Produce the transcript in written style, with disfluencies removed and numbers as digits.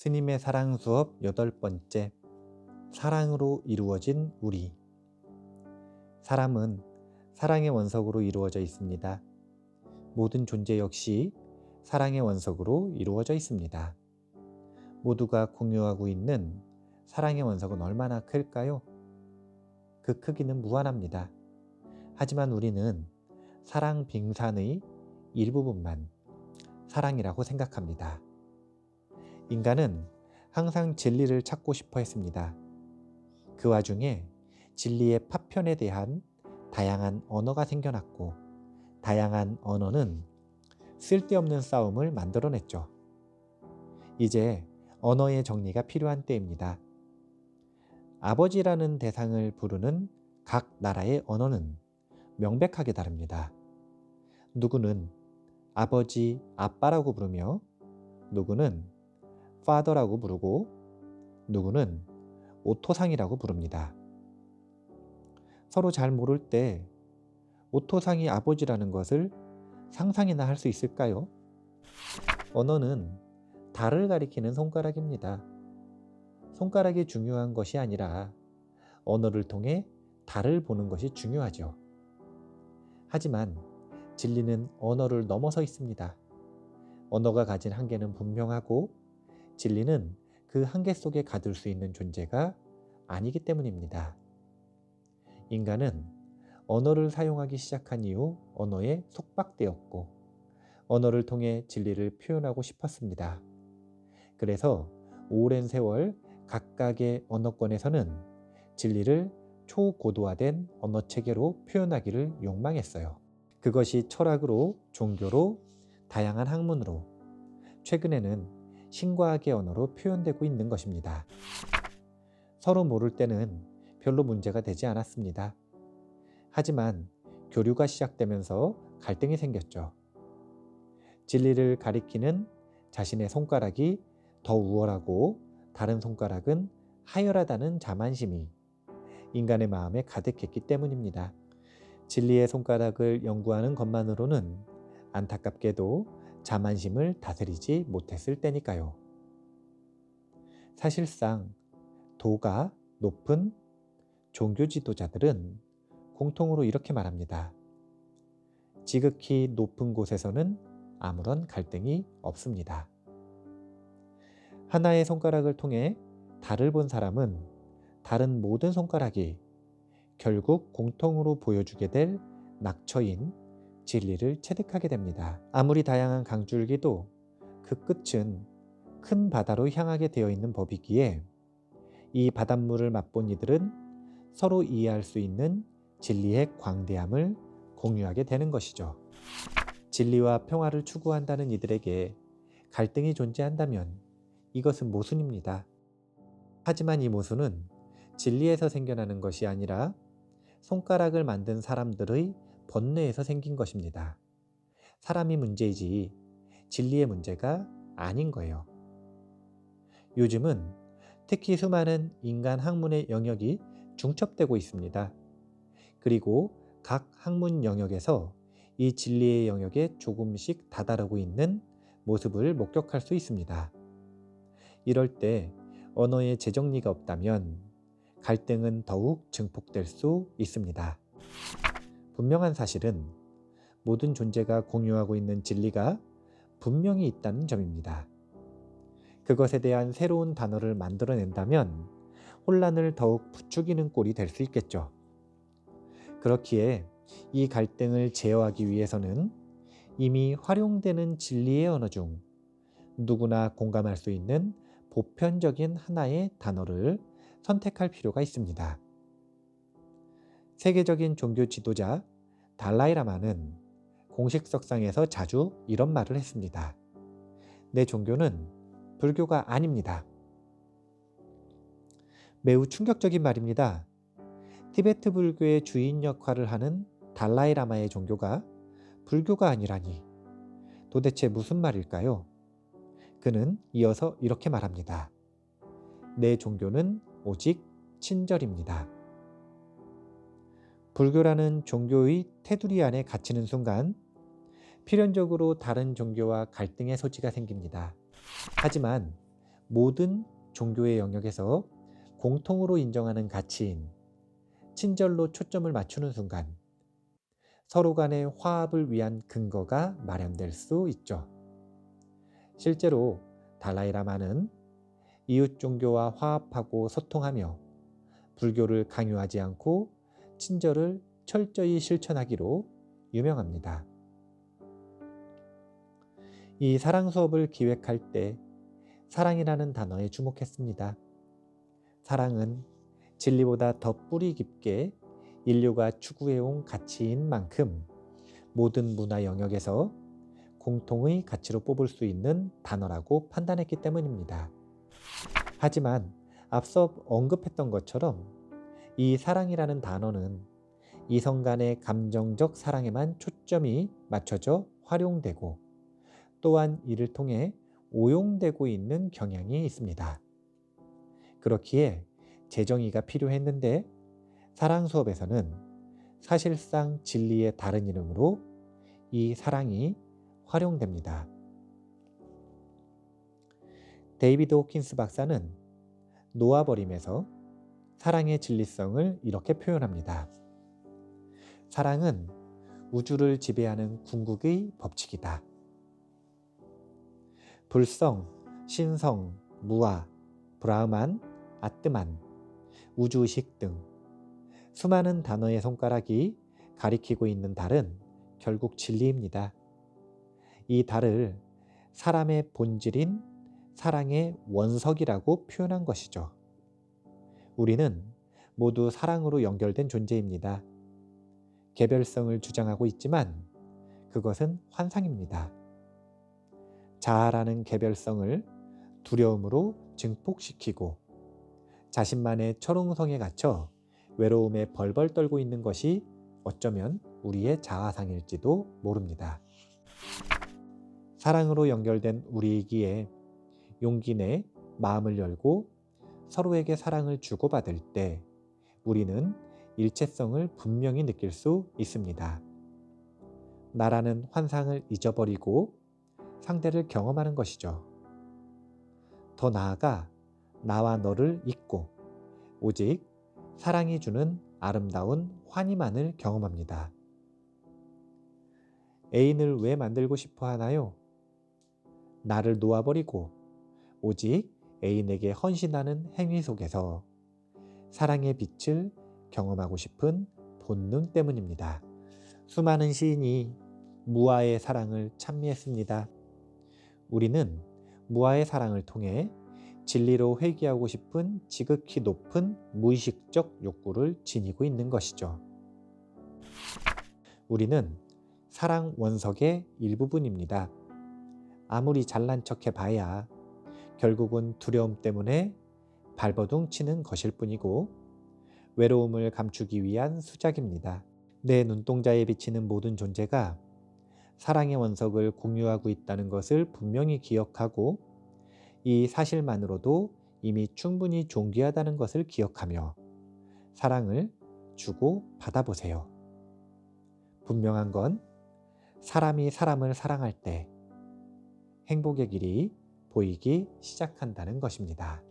스님의 사랑 수업 8번째. 사랑으로 이루어진 우리. 사람은 사랑의 원석으로 이루어져 있습니다. 모든 존재 역시 사랑의 원석으로 이루어져 있습니다. 모두가 공유하고 있는 사랑의 원석은 얼마나 클까요? 그 크기는 무한합니다. 하지만 우리는 사랑 빙산의 일부분만 사랑이라고 생각합니다. 인간은 항상 진리를 찾고 싶어 했습니다. 그 와중에 진리의 파편에 대한 다양한 언어가 생겨났고, 다양한 언어는 쓸데없는 싸움을 만들어냈죠. 이제 언어의 정리가 필요한 때입니다. 아버지라는 대상을 부르는 각 나라의 언어는 명백하게 다릅니다. 누구는 아버지, 아빠라고 부르며, 누구는 father라고 부르고, 누구는 오토상이라고 부릅니다. 서로 잘 모를 때 오토상이 아버지라는 것을 상상이나 할 수 있을까요? 언어는 달을 가리키는 손가락입니다. 손가락이 중요한 것이 아니라 언어를 통해 달을 보는 것이 중요하죠. 하지만 진리는 언어를 넘어서 있습니다. 언어가 가진 한계는 분명하고 진리는 그 한계 속에 가둘 수 있는 존재가 아니기 때문입니다. 인간은 언어를 사용하기 시작한 이후 언어에 속박되었고, 언어를 통해 진리를 표현하고 싶었습니다. 그래서 오랜 세월 각각의 언어권에서는 진리를 초고도화된 언어체계로 표현하기를 욕망했어요. 그것이 철학으로, 종교로, 다양한 학문으로, 최근에는 신과학의 언어로 표현되고 있는 것입니다. 서로 모를 때는 별로 문제가 되지 않았습니다. 하지만 교류가 시작되면서 갈등이 생겼죠. 진리를 가리키는 자신의 손가락이 더 우월하고 다른 손가락은 하열하다는 자만심이 인간의 마음에 가득했기 때문입니다. 진리의 손가락을 연구하는 것만으로는 안타깝게도 자만심을 다스리지 못했을 때니까요. 사실상 도가 높은 종교 지도자들은 공통으로 이렇게 말합니다. 지극히 높은 곳에서는 아무런 갈등이 없습니다. 하나의 손가락을 통해 달을 본 사람은 다른 모든 손가락이 결국 공통으로 보여주게 될 낙처인 진리를 체득하게 됩니다. 아무리 다양한 강줄기도 그 끝은 큰 바다로 향하게 되어 있는 법이기에 이 바닷물을 맛본 이들은 서로 이해할 수 있는 진리의 광대함을 공유하게 되는 것이죠. 진리와 평화를 추구한다는 이들에게 갈등이 존재한다면 이것은 모순입니다. 하지만 이 모순은 진리에서 생겨나는 것이 아니라 손가락을 만든 사람들의 번뇌에서 생긴 것입니다. 사람이 문제이지 진리의 문제가 아닌 거예요. 요즘은 특히 수많은 인간 학문의 영역이 중첩되고 있습니다. 그리고 각 학문 영역에서 이 진리의 영역에 조금씩 다다르고 있는 모습을 목격할 수 있습니다. 이럴 때 언어의 재정리가 없다면 갈등은 더욱 증폭될 수 있습니다. 분명한 사실은 모든 존재가 공유하고 있는 진리가 분명히 있다는 점입니다. 그것에 대한 새로운 단어를 만들어낸다면 혼란을 더욱 부추기는 꼴이 될 수 있겠죠. 그렇기에 이 갈등을 제어하기 위해서는 이미 활용되는 진리의 언어 중 누구나 공감할 수 있는 보편적인 하나의 단어를 선택할 필요가 있습니다. 세계적인 종교 지도자 달라이라마는 공식 석상에서 자주 이런 말을 했습니다. 내 종교는 불교가 아닙니다. 매우 충격적인 말입니다. 티베트 불교의 주인 역할을 하는 달라이라마의 종교가 불교가 아니라니 도대체 무슨 말일까요? 그는 이어서 이렇게 말합니다. 내 종교는 오직 친절입니다. 불교라는 종교의 테두리 안에 갇히는 순간 필연적으로 다른 종교와 갈등의 소지가 생깁니다. 하지만 모든 종교의 영역에서 공통으로 인정하는 가치인 친절로 초점을 맞추는 순간 서로 간의 화합을 위한 근거가 마련될 수 있죠. 실제로 달라이라마는 이웃 종교와 화합하고 소통하며 불교를 강요하지 않고 친절을 철저히 실천하기로 유명합니다. 이 사랑 수업을 기획할 때 사랑이라는 단어에 주목했습니다. 사랑은 진리보다 더 뿌리 깊게 인류가 추구해온 가치인 만큼 모든 문화 영역에서 공통의 가치로 뽑을 수 있는 단어라고 판단했기 때문입니다. 하지만 앞서 언급했던 것처럼 이 사랑이라는 단어는 이성 간의 감정적 사랑에만 초점이 맞춰져 활용되고 또한 이를 통해 오용되고 있는 경향이 있습니다. 그렇기에 재정의가 필요했는데 사랑 수업에서는 사실상 진리의 다른 이름으로 이 사랑이 활용됩니다. 데이비드 호킨스 박사는 놓아버림에서 사랑의 진리성을 이렇게 표현합니다. 사랑은 우주를 지배하는 궁극의 법칙이다. 불성, 신성, 무아, 브라흐만, 아뜨만, 우주의식 등 수많은 단어의 손가락이 가리키고 있는 달은 결국 진리입니다. 이 달을 사람의 본질인 사랑의 원석이라고 표현한 것이죠. 우리는 모두 사랑으로 연결된 존재입니다. 개별성을 주장하고 있지만 그것은 환상입니다. 자아라는 개별성을 두려움으로 증폭시키고 자신만의 철옹성에 갇혀 외로움에 벌벌 떨고 있는 것이 어쩌면 우리의 자아상일지도 모릅니다. 사랑으로 연결된 우리이기에 용기 내 마음을 열고 서로에게 사랑을 주고받을 때 우리는 일체성을 분명히 느낄 수 있습니다. 나라는 환상을 잊어버리고 상대를 경험하는 것이죠. 더 나아가 나와 너를 잊고 오직 사랑이 주는 아름다운 환희만을 경험합니다. 애인을 왜 만들고 싶어 하나요? 나를 놓아버리고 오직 애인에게 헌신하는 행위 속에서 사랑의 빛을 경험하고 싶은 본능 때문입니다. 수많은 시인이 무아의 사랑을 찬미했습니다. 우리는 무아의 사랑을 통해 진리로 회귀하고 싶은 지극히 높은 무의식적 욕구를 지니고 있는 것이죠. 우리는 사랑 원석의 일부분입니다. 아무리 잘난 척 해봐야 결국은 두려움 때문에 발버둥 치는 것일 뿐이고 외로움을 감추기 위한 수작입니다. 내 눈동자에 비치는 모든 존재가 사랑의 원석을 공유하고 있다는 것을 분명히 기억하고 이 사실만으로도 이미 충분히 존귀하다는 것을 기억하며 사랑을 주고 받아보세요. 분명한 건 사람이 사람을 사랑할 때 행복의 길이 보이기 시작한다는 것입니다.